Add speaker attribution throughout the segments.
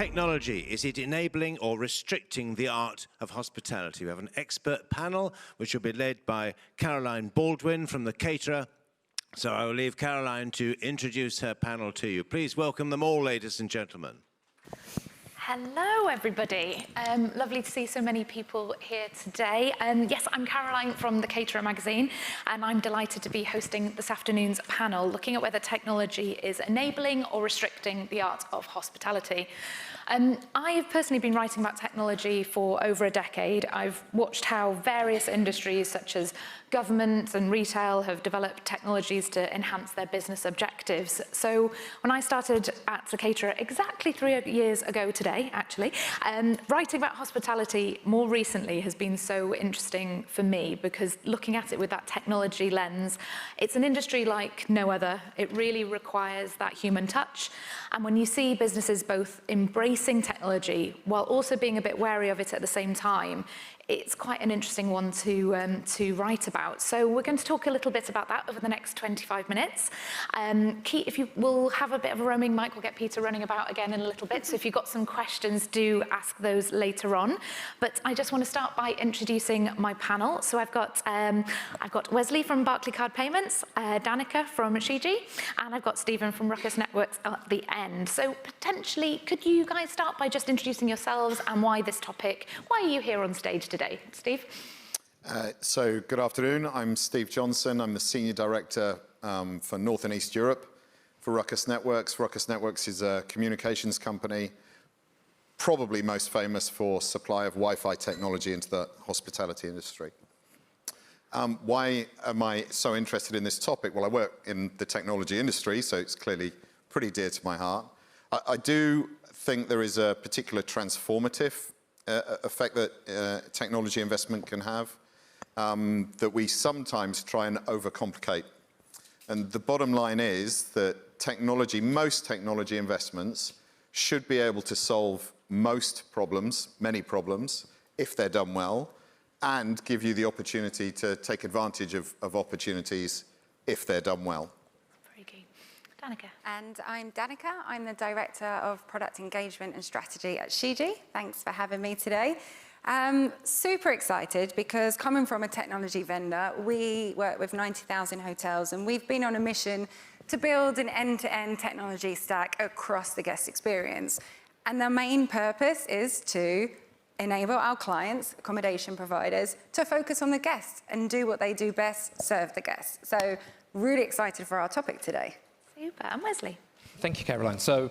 Speaker 1: technology, is it enabling or restricting the art of hospitality? We have an expert panel, which will be led by Caroline Baldwin from The Caterer. So I will leave Caroline to introduce her panel to you. Please welcome them all, ladies and gentlemen.
Speaker 2: Hello, everybody. Lovely to see so many people here today. Yes, I'm Caroline from The Caterer magazine, and I'm delighted to be hosting this afternoon's panel, looking at whether technology is enabling or restricting the art of hospitality. I've personally been writing about technology for over a decade. I've watched how various industries, such as government and retail, have developed technologies to enhance their business objectives. So when I started at The Caterer exactly 3 years ago today, actually, writing about hospitality more recently has been so interesting for me, because looking at it with that technology lens, it's an industry like no other. It really requires that human touch. And when you see businesses both embracing technology while also being a bit wary of it at the same time, it's quite an interesting one to write about. So we're going to talk a little bit about that over the next 25 minutes. Keith, if you will have a bit of a roaming mic, we'll get Peter running about again in a little bit. So if you've got some questions, do ask those later on. But I just want to start by introducing my panel. So I've got Wesley from Barclaycard Payments, Danica from Shiji, and I've got Stephen from Ruckus Networks at the end. So potentially, could you guys start by just introducing yourselves and why this topic? Why are you here on stage today? Steve?
Speaker 3: So good afternoon, I'm Steve Johnson. I'm the Senior Director for North and East Europe for Ruckus Networks. Ruckus Networks is a communications company, probably most famous for supply of Wi-Fi technology into the hospitality industry. Why am I so interested in this topic? Well, I work in the technology industry, so it's clearly pretty dear to my heart. I do think there is a particular transformative effect that technology investment can have, that we sometimes try and overcomplicate. And the bottom line is that most technology investments should be able to solve most problems, many problems, if they're done well, and give you the opportunity to take advantage of opportunities if they're done well.
Speaker 2: Very good. Danica.
Speaker 4: And I'm Danica. I'm the Director of Product Engagement and Strategy at Shiji. Thanks for having me today. Super excited because coming from a technology vendor, we work with 90,000 hotels, and we've been on a mission to build an end-to-end technology stack across the guest experience. And the main purpose is to enable our clients, accommodation providers, to focus on the guests and do what they do best, serve the guests. So really excited for our topic today.
Speaker 2: Super. And Wesley?
Speaker 5: Thank you, Caroline. So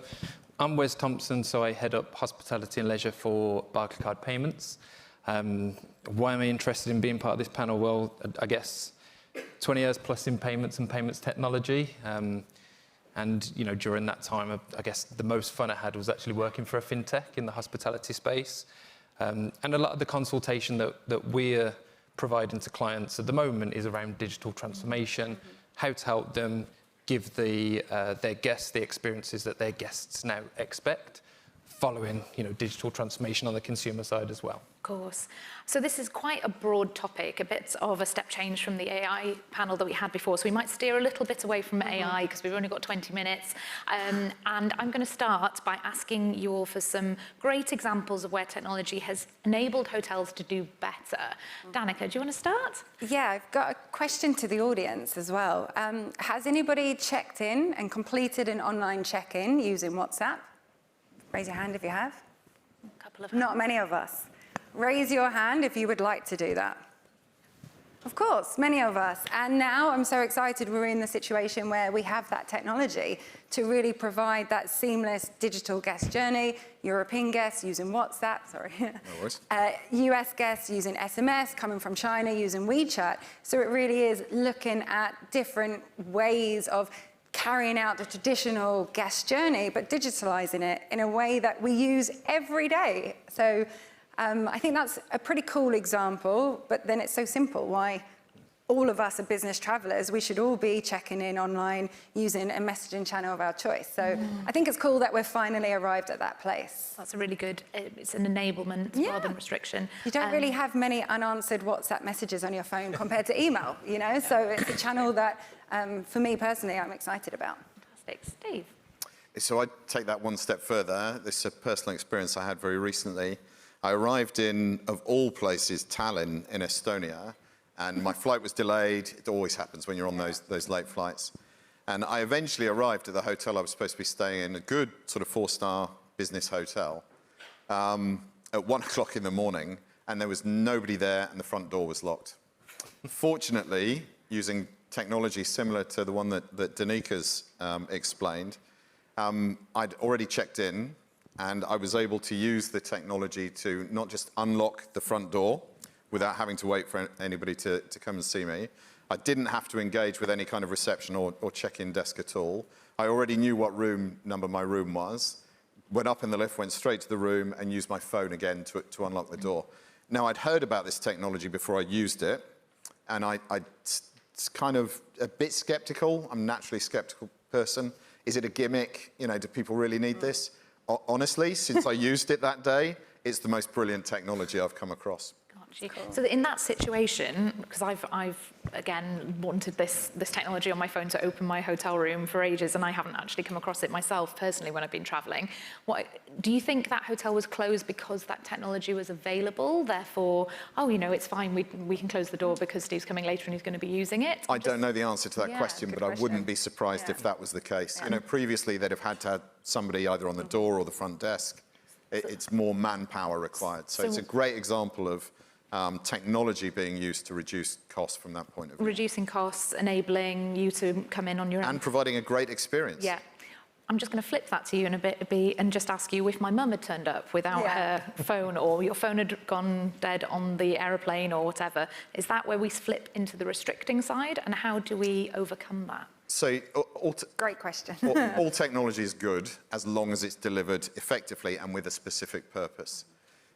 Speaker 5: I'm Wes Thompson, so I head up hospitality and leisure for Barclaycard Payments. Why am I interested in being part of this panel? Well, I guess 20 years plus in payments and payments technology. And you know, during that time, I guess the most fun I had was actually working for a fintech in the hospitality space. And a lot of the consultation that we're providing to clients at the moment is around digital transformation, how to help them give their guests the experiences that their guests now expect, following digital transformation on the consumer side as well.
Speaker 2: Of course. So this is quite a broad topic, a bit of a step change from the AI panel that we had before. So we might steer a little bit away from AI because we've only got 20 minutes. And I'm going to start by asking you all for some great examples of where technology has enabled hotels to do better. Danica, do you want to start?
Speaker 4: Yeah, I've got a question to the audience as well. Has anybody checked in and completed an online check-in using WhatsApp? Raise your hand if you have.
Speaker 2: A couple of
Speaker 4: Not many of us. Raise your hand if you would like to do that. Of course, many of us. And now I'm so excited we're in the situation where we have that technology to really provide that seamless digital guest journey, European guests using WhatsApp, sorry. No worries. US guests using SMS, coming from China using WeChat. So it really is looking at different ways of carrying out the traditional guest journey, but digitalizing it in a way that we use every day. So I think that's a pretty cool example, but then it's so simple. Why all of us are business travelers, we should all be checking in online using a messaging channel of our choice. So I think it's cool that we've finally arrived at that place.
Speaker 2: That's a really good, it's an enablement rather than restriction.
Speaker 4: You don't really have many unanswered WhatsApp messages on your phone compared to email, So it's a channel that, for me personally, I'm excited about.
Speaker 2: Fantastic. Steve?
Speaker 3: So I take that one step further. This is a personal experience I had very recently. I arrived in, of all places, Tallinn in Estonia, and my flight was delayed. It always happens when you're on those late flights. And I eventually arrived at the hotel I was supposed to be staying in, a good sort of 4-star business hotel, at 1 o'clock in the morning, and there was nobody there and the front door was locked. Fortunately, using technology similar to the one that Danika's explained, I'd already checked in, and I was able to use the technology to not just unlock the front door without having to wait for anybody to come and see me. I didn't have to engage with any kind of reception or check-in desk at all. I already knew what room number my room was, went up in the lift, went straight to the room, and used my phone again to unlock the door. Now, I'd heard about this technology before I used it, and it's kind of a bit skeptical. I'm a naturally skeptical person. Is it a gimmick? You know, do people really need this? Honestly, since I used it that day, it's the most brilliant technology I've come across.
Speaker 2: Cool. So in that situation, because I've again wanted this technology on my phone to open my hotel room for ages, and I haven't actually come across it myself personally when I've been travelling. What do you think that hotel was closed because that technology was available? Therefore, oh, you know, it's fine. We can close the door because Steve's coming later and he's going to be using it.
Speaker 3: I don't know the answer to that question, but I wouldn't be surprised if that was the case. Yeah. You know, previously they'd have had to have somebody either on the door or the front desk. It's more manpower required. So it's a great example of technology being used to reduce costs from that point of view.
Speaker 2: Reducing costs, enabling you to come in on your own.
Speaker 3: And providing a great experience.
Speaker 2: Yeah. I'm just going to flip that to you in a bit and just ask you if my mum had turned up without her phone, or your phone had gone dead on the aeroplane or whatever. Is that where we flip into the restricting side, and how do we overcome that?
Speaker 3: So,
Speaker 4: great question.
Speaker 3: all technology is good as long as it's delivered effectively and with a specific purpose.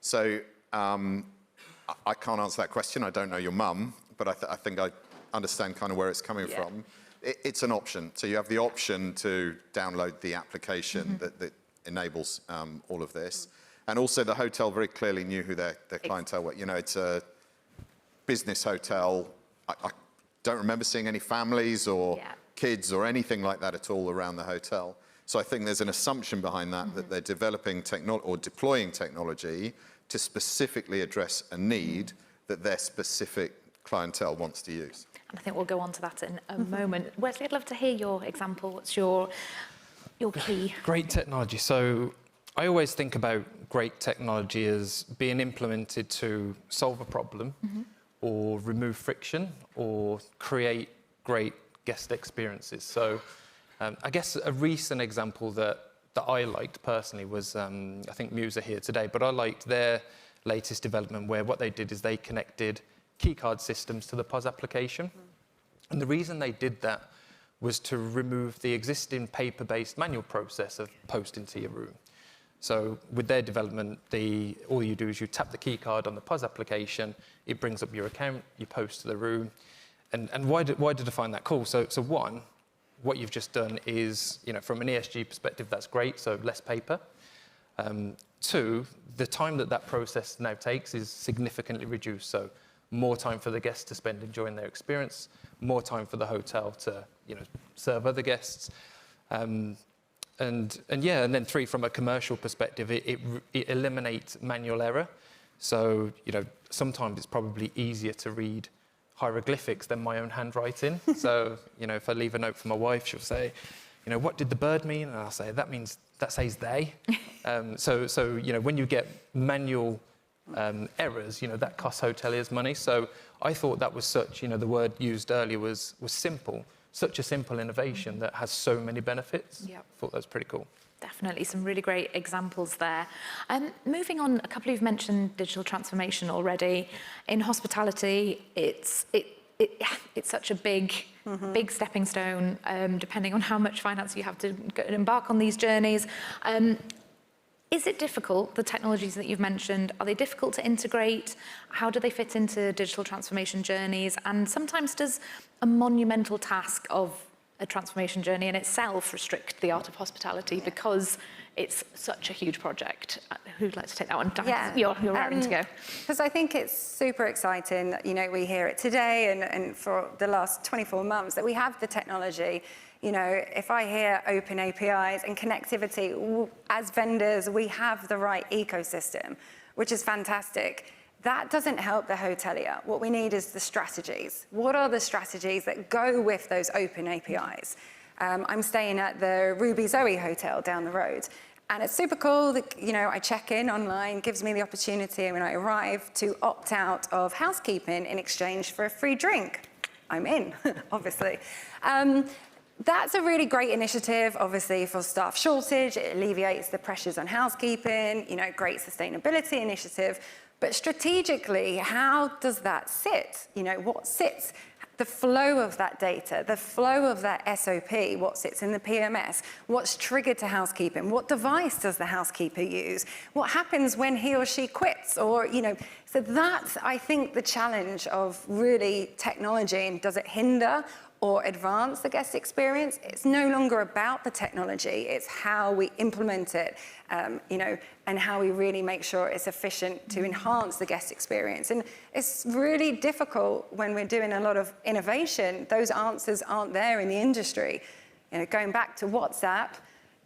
Speaker 3: So, I can't answer that question. I don't know your mum, but I think I understand kind of where it's coming from. It's an option. So you have the option to download the application that enables all of this. And also the hotel very clearly knew who their clientele were. You know, it's a business hotel. I don't remember seeing any families or kids or anything like that at all around the hotel. So I think there's an assumption behind that, that they're developing or deploying technology to specifically address a need that their specific clientele wants to use.
Speaker 2: And I think we'll go on to that in a moment. Wesley, I'd love to hear your example. What's your key?
Speaker 5: Great technology. So I always think about great technology as being implemented to solve a problem or remove friction or create great guest experiences. So I guess a recent example that I liked personally was, I think Muse are here today, but I liked their latest development where what they did is they connected keycard systems to the POS application. And the reason they did that was to remove the existing paper-based manual process of posting to your room. So with their development, all you do is you tap the keycard on the POS application, it brings up your account, you post to the room. And why did I find that cool? So one, what you've just done is, you know, from an ESG perspective, that's great, so less paper. Two, the time that process now takes is significantly reduced, so more time for the guests to spend enjoying their experience, more time for the hotel to, you know, serve other guests. And then three, from a commercial perspective, it eliminates manual error. So, you know, sometimes it's probably easier to read hieroglyphics than my own handwriting. So, you know, if I leave a note for my wife, she'll say, you know, what did the bird mean? And I'll say, that says they. So, you know, when you get manual errors, you know, that costs hoteliers money. So I thought that was such, you know, the word used earlier was simple, such a simple innovation that has so many benefits. I thought that was pretty cool.
Speaker 2: Definitely some really great examples there. Moving on, a couple of you've mentioned digital transformation already. In hospitality, it's such a big stepping stone, depending on how much finance you have to embark on these journeys. Is it difficult, the technologies that you've mentioned, are they difficult to integrate? How do they fit into digital transformation journeys? And sometimes does a monumental task of a transformation journey in itself restrict the art of hospitality because it's such a huge project? Who'd like to take that one? Dan, you're raring to go.
Speaker 4: Because I think it's super exciting. You know, we hear it today and for the last 24 months that we have the technology. You know, if I hear open APIs and connectivity, as vendors, we have the right ecosystem, which is fantastic. That doesn't help the hotelier. What we need is the strategies. What are the strategies that go with those open APIs? I'm staying at the Ruby Zoe Hotel down the road. And it's super cool that, you know, I check in online, gives me the opportunity when I arrive to opt out of housekeeping in exchange for a free drink. I'm in, obviously. That's a really great initiative, obviously, for staff shortage. It alleviates the pressures on housekeeping, you know, great sustainability initiative. But strategically, how does that sit? You know, what sits? The flow of that data, the flow of that SOP, what sits in the PMS, what's triggered to housekeeping, what device does the housekeeper use, what happens when he or she quits, or, you know, so that's, I think, the challenge of really technology, and does it hinder or advance the guest experience? It's no longer about the technology, it's how we implement it, you know, and how we really make sure it's efficient to enhance the guest experience. And it's really difficult when we're doing a lot of innovation, those answers aren't there in the industry. You know, going back to WhatsApp,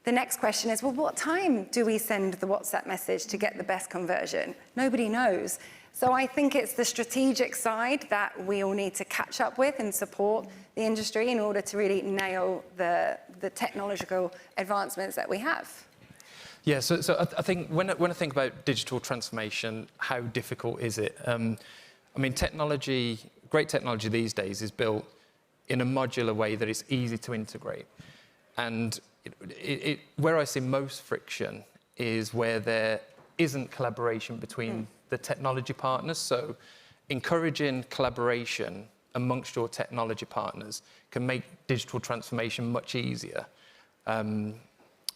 Speaker 4: the next question is, well, what time do we send the WhatsApp message to get the best conversion? Nobody knows. So I think it's the strategic side that we all need to catch up with and support the industry in order to really nail the technological advancements that we have.
Speaker 5: Yeah, so I think when I think about digital transformation, how difficult is it? I mean, technology, great technology these days is built in a modular way that it's easy to integrate. And where I see most friction is where there isn't collaboration between the technology partners. So encouraging collaboration amongst your technology partners can make digital transformation much easier.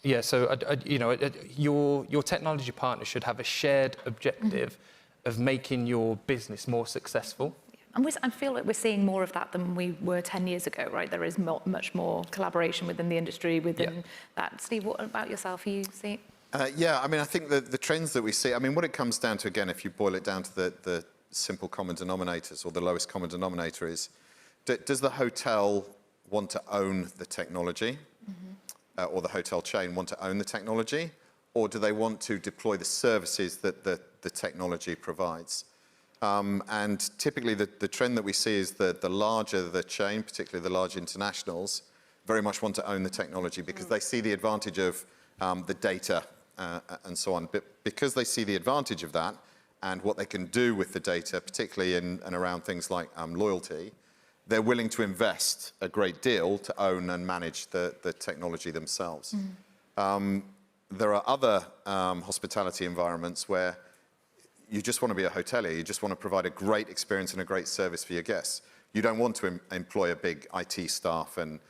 Speaker 5: Yeah, so you know, your technology partner should have a shared objective of making your business more successful.
Speaker 2: And I feel like we're seeing more of that than we were 10 years ago, right? There is much more collaboration within the industry, within that. Steve, what about yourself? You see?
Speaker 3: Yeah, I mean, I think the trends that we see, I mean, what it comes down to, again, if you boil it down to the simple common denominators, or the lowest common denominator is, does the hotel want to own the technology? Or the hotel chain want to own the technology? Or do they want to deploy the services that the technology provides? And typically the trend that we see is that the larger the chain, particularly the large internationals, very much want to own the technology because they see the advantage of the data and so on. But because they see the advantage of that and what they can do with the data, particularly in and around things like loyalty, they're willing to invest a great deal to own and manage the technology themselves. There are other hospitality environments where you just want to be a hotelier, you just want to provide a great experience and a great service for your guests. You don't want to employ a big IT staff and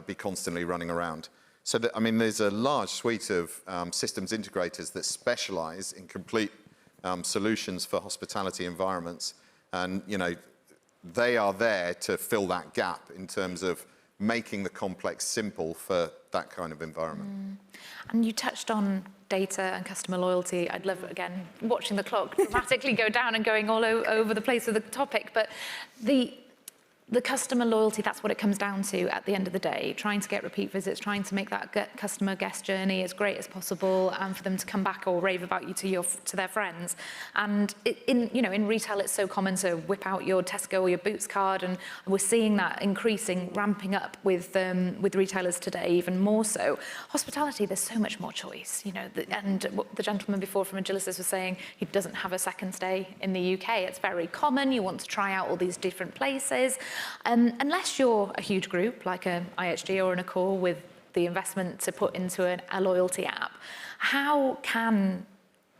Speaker 3: be constantly running around. So, I mean, there's a large suite of systems integrators that specialize in complete solutions for hospitality environments. And, you know, they are there to fill that gap in terms of making the complex simple for that kind of environment.
Speaker 2: And you touched on data and customer loyalty. I'd love, again, watching the clock dramatically go down and going all over the place with the topic, but the customer loyalty, that's what it comes down to at the end of the day, trying to get repeat visits, trying to make that customer guest journey as great as possible and for them to come back or rave about you to their friends. And in retail, it's so common to whip out your Tesco or your Boots card, and we're seeing that increasing, ramping up with retailers today, even more so. Hospitality, there's so much more choice, you know, and what the gentleman before from Agilicis was saying, he doesn't have a second stay in the UK. It's very common. You want to try out all these different places. Unless you're a huge group like an IHG or an Accor with the investment to put into a loyalty app, how can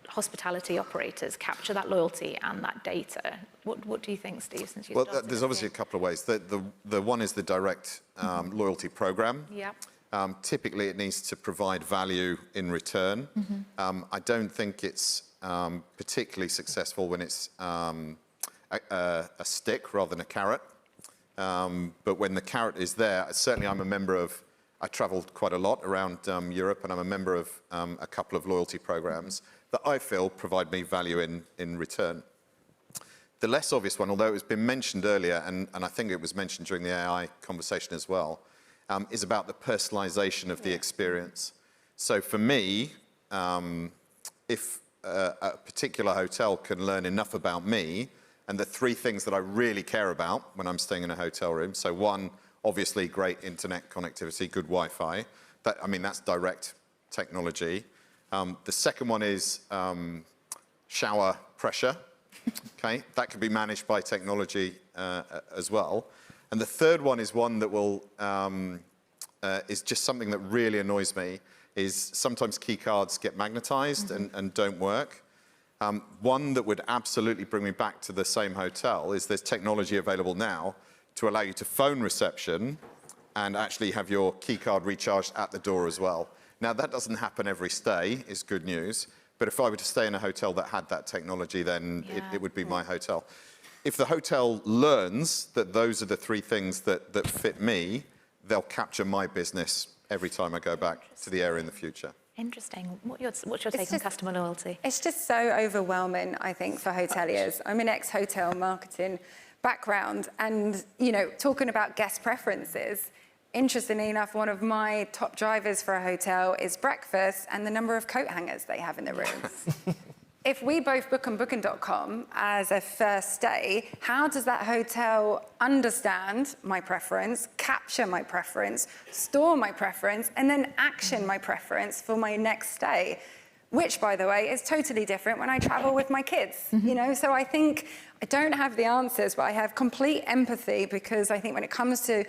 Speaker 2: hospitality operators capture that loyalty and that data? What do you think, Steve, since you started?
Speaker 3: Well, there's obviously a couple of ways. The one is the direct loyalty program.
Speaker 2: Yeah.
Speaker 3: Typically, it needs to provide value in return. I don't think it's particularly successful when it's a stick rather than a carrot. But when the carrot is there, certainly I'm a member of, I traveled quite a lot around Europe, and I'm a member of a couple of loyalty programs that I feel provide me value in return. The less obvious one, although it's been mentioned earlier, and I think it was mentioned during the AI conversation as well, is about the personalization of the experience. So for me, if a particular hotel can learn enough about me and the three things that I really care about when I'm staying in a hotel room, so one, obviously great internet connectivity, good Wi-Fi. That's direct technology. The second one is shower pressure. Okay, that can be managed by technology as well. And the third one is one that will is just something that really annoys me. Is sometimes key cards get magnetized and don't work. One that would absolutely bring me back to the same hotel is there's technology available now to allow you to phone reception and actually have your key card recharged at the door as well. Now, that doesn't happen every stay, is good news. But if I were to stay in a hotel that had that technology, then it would be my hotel. If the hotel learns that those are the three things that fit me, they'll capture my business every time I go back to the area in the future.
Speaker 2: Interesting. What's your take on customer loyalty?
Speaker 4: It's just so overwhelming, I think, for hoteliers. I'm an ex-hotel marketing background, and, talking about guest preferences, interestingly enough, one of my top drivers for a hotel is breakfast and the number of coat hangers they have in the rooms. If we both book on Booking.com as a first stay, how does that hotel understand my preference, capture my preference, store my preference, and then action my preference for my next stay? Which, by the way, is totally different when I travel with my kids, So I think I don't have the answers, but I have complete empathy, because I think when it comes to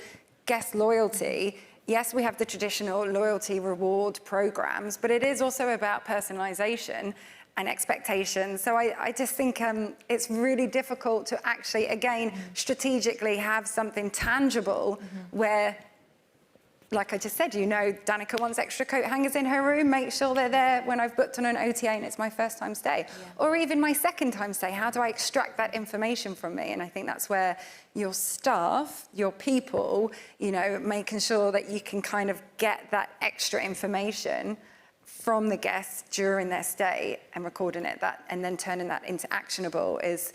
Speaker 4: guest loyalty, yes, we have the traditional loyalty reward programs, but it is also about personalization and expectations. So I just think it's really difficult to actually, again, strategically have something tangible where, like I just said, Danica wants extra coat hangers in her room, make sure they're there when I've booked on an OTA and it's my first time stay. Or even my second time stay, how do I extract that information from me? And I think that's where your staff, your people, making sure that you can kind of get that extra information from the guests during their stay and recording it, and then turning that into actionable is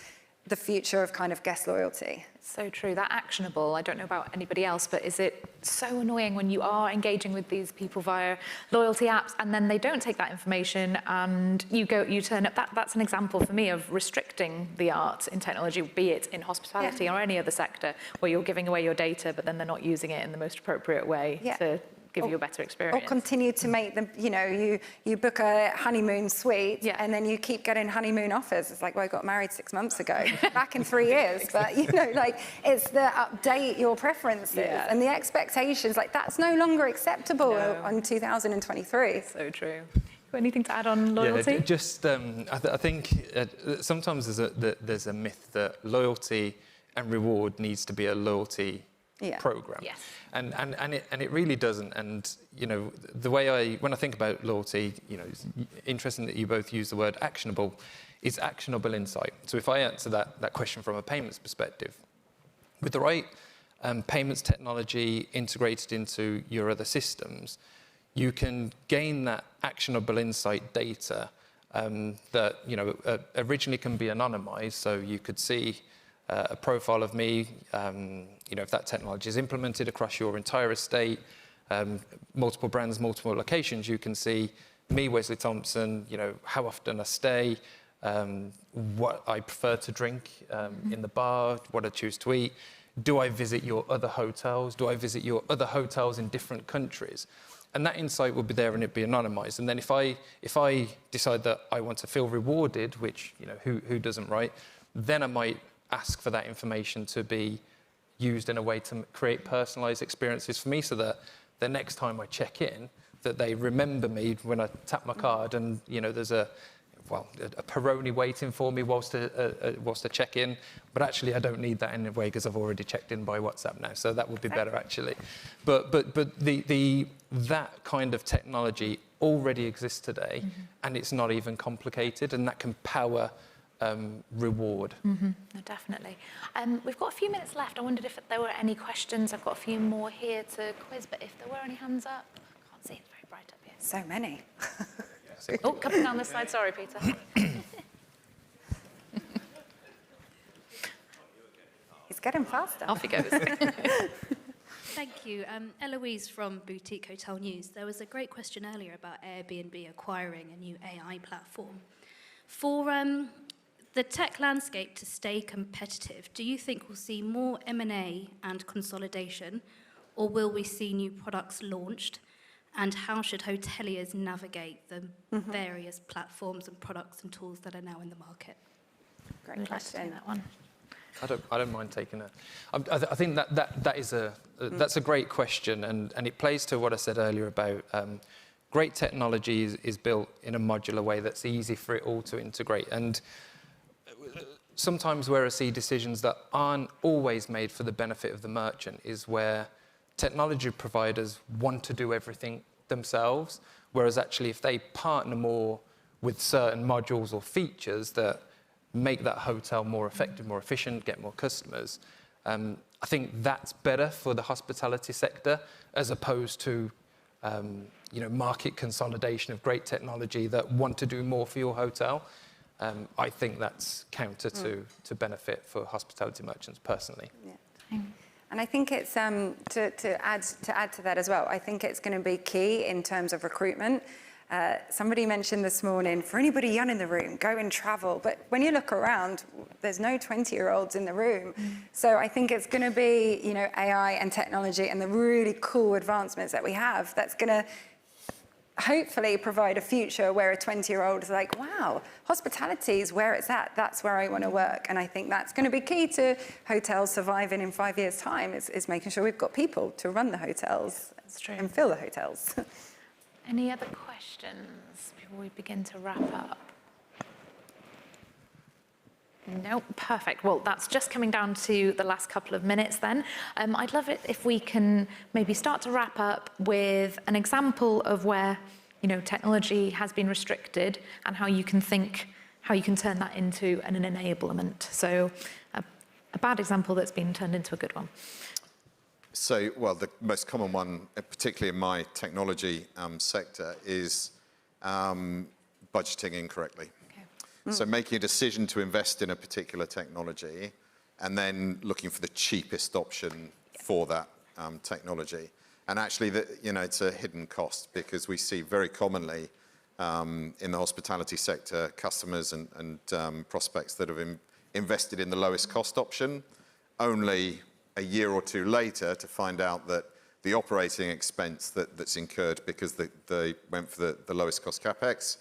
Speaker 4: the future of kind of guest loyalty.
Speaker 2: So true. That actionable, I don't know about anybody else, but is it so annoying when you are engaging with these people via loyalty apps and then they don't take that information and you turn up? That's an example for me of restricting the art in technology, be it in hospitality or any other sector, where you're giving away your data, but then they're not using it in the most appropriate way to give you a better experience.
Speaker 4: Or continue to make them, you book a honeymoon suite and then you keep getting honeymoon offers. It's like, well, I got married 6 months ago, back in 3 years. But, it's the update your preferences and the expectations. That's no longer acceptable on 2023.
Speaker 2: So true. Got anything to add on loyalty?
Speaker 5: Yeah, just, I think sometimes there's a myth that loyalty and reward needs to be a loyalty program.
Speaker 2: Yes.
Speaker 5: And it really doesn't. And the way when I think about loyalty, it's interesting that you both use the word actionable. It's actionable insight. So if I answer that question from a payments perspective, with the right payments technology integrated into your other systems, you can gain that actionable insight data that originally can be anonymized. So you could see a profile of me, if that technology is implemented across your entire estate, multiple brands, multiple locations, you can see me, Wesley Thompson, how often I stay, what I prefer to drink in the bar, what I choose to eat. Do I visit your other hotels? Do I visit your other hotels in different countries? And that insight will be there and it'd be anonymized. And then if I decide that I want to feel rewarded, which, who doesn't, right? Then I might ask for that information to be used in a way to create personalized experiences for me, so that the next time I check in, that they remember me when I tap my card and, there's a Peroni waiting for me whilst I check in. But actually, I don't need that anyway because I've already checked in by WhatsApp now. So that would be better, actually. But that kind of technology already exists today, and it's not even complicated, and that can power reward.
Speaker 2: No, definitely. We've got a few minutes left. I wondered if there were any questions. I've got a few more here to quiz, but if there were any hands up, I can't see. It's very bright up here.
Speaker 4: So many.
Speaker 2: Oh, coming down this side. Sorry, Peter.
Speaker 4: He's getting faster.
Speaker 2: Off he goes.
Speaker 6: Thank you. Eloise from Boutique Hotel News. There was a great question earlier about Airbnb acquiring a new AI platform. For the tech landscape to stay competitive, do you think we'll see more M&A and consolidation, or will we see new products launched? And how should hoteliers navigate the various platforms and products and tools that are now in the market?
Speaker 4: Great
Speaker 2: Would like to
Speaker 4: question.
Speaker 2: take that one.
Speaker 5: I don't mind taking it. I think that is that's a great question, and it plays to what I said earlier about great technology is built in a modular way that's easy for it all to integrate. And sometimes where I see decisions that aren't always made for the benefit of the merchant is where technology providers want to do everything themselves, whereas actually if they partner more with certain modules or features that make that hotel more effective, more efficient, get more customers, I think that's better for the hospitality sector as opposed to market consolidation of great technology that want to do more for your hotel. I think that's counter to benefit for hospitality merchants personally.
Speaker 4: Yeah. And I think it's to add to that as well. I think it's going to be key in terms of recruitment. Somebody mentioned this morning, for anybody young in the room, go and travel. But when you look around, there's no 20-year-olds in the room. So I think it's going to be, AI and technology and the really cool advancements that we have that's going to hopefully provide a future where a 20-year-old is like, wow, hospitality is where it's at. That's where I want to work. And I think that's going to be key to hotels surviving in 5 years' time is making sure we've got people to run the hotels and fill the hotels.
Speaker 2: Any other questions before we begin to wrap up? No, perfect. Well, that's just coming down to the last couple of minutes then. I'd love it if we can maybe start to wrap up with an example of where, technology has been restricted and how you can turn that into an enablement. So a bad example that's been turned into a good one.
Speaker 3: So, well, the most common one, particularly in my technology sector, is budgeting incorrectly. So making a decision to invest in a particular technology and then looking for the cheapest option for that technology. And actually, it's a hidden cost because we see very commonly in the hospitality sector, customers and prospects that have invested in the lowest cost option, only a year or two later to find out that the operating expense that's incurred because they went for the lowest cost CapEx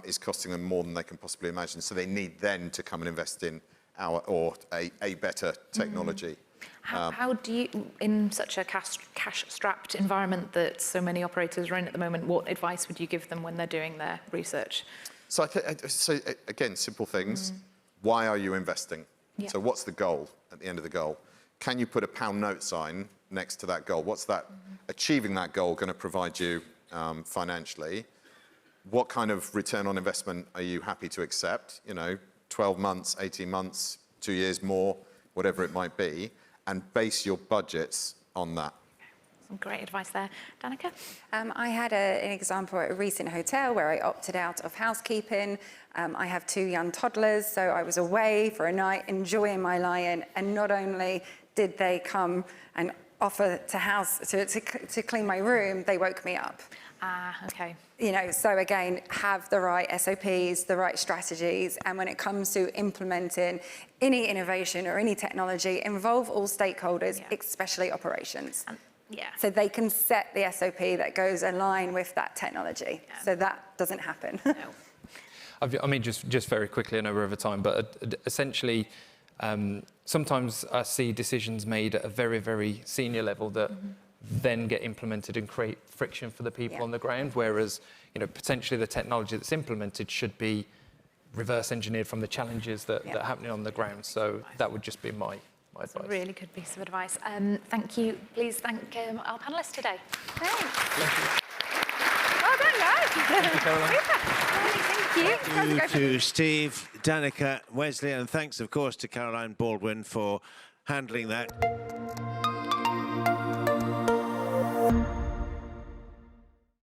Speaker 3: is costing them more than they can possibly imagine. So they need then to come and invest in a better technology.
Speaker 2: How do you, in such a cash-strapped environment that so many operators are in at the moment, what advice would you give them when they're doing their research?
Speaker 3: So, again, simple things. Why are you investing?
Speaker 2: Yeah.
Speaker 3: So what's the goal at the end of the goal? Can you put a pound note sign next to that goal? What's that, achieving that goal going to provide you financially? What kind of return on investment are you happy to accept? 12 months, 18 months, 2 years more, whatever it might be, and base your budgets on that.
Speaker 2: Some great advice there. Danica?
Speaker 4: I had an example at a recent hotel where I opted out of housekeeping. I have 2 young toddlers, so I was away for a night enjoying my lion, and not only did they come and offer to clean my room, they woke me up.
Speaker 2: Okay.
Speaker 4: So again, have the right SOPs, the right strategies, and when it comes to implementing any innovation or any technology, involve all stakeholders, especially operations. So they can set the SOP that goes in line with that technology. So that doesn't happen.
Speaker 2: No.
Speaker 5: I mean, just very quickly, I know we're over time, but essentially, sometimes I see decisions made at a very, very senior level that then get implemented and create friction for the people on the ground, whereas, potentially the technology that's implemented should be reverse engineered from the challenges that are happening on the ground. So that would just be my advice.
Speaker 2: That's a really good piece of advice. Thank you. Please thank our panellists today.
Speaker 4: Thanks. Well done, guys.
Speaker 5: Thank you, Caroline.
Speaker 4: Thank you.
Speaker 1: Thank you to Steve, Danica, Wesley, and thanks, of course, to Caroline Baldwin for handling that.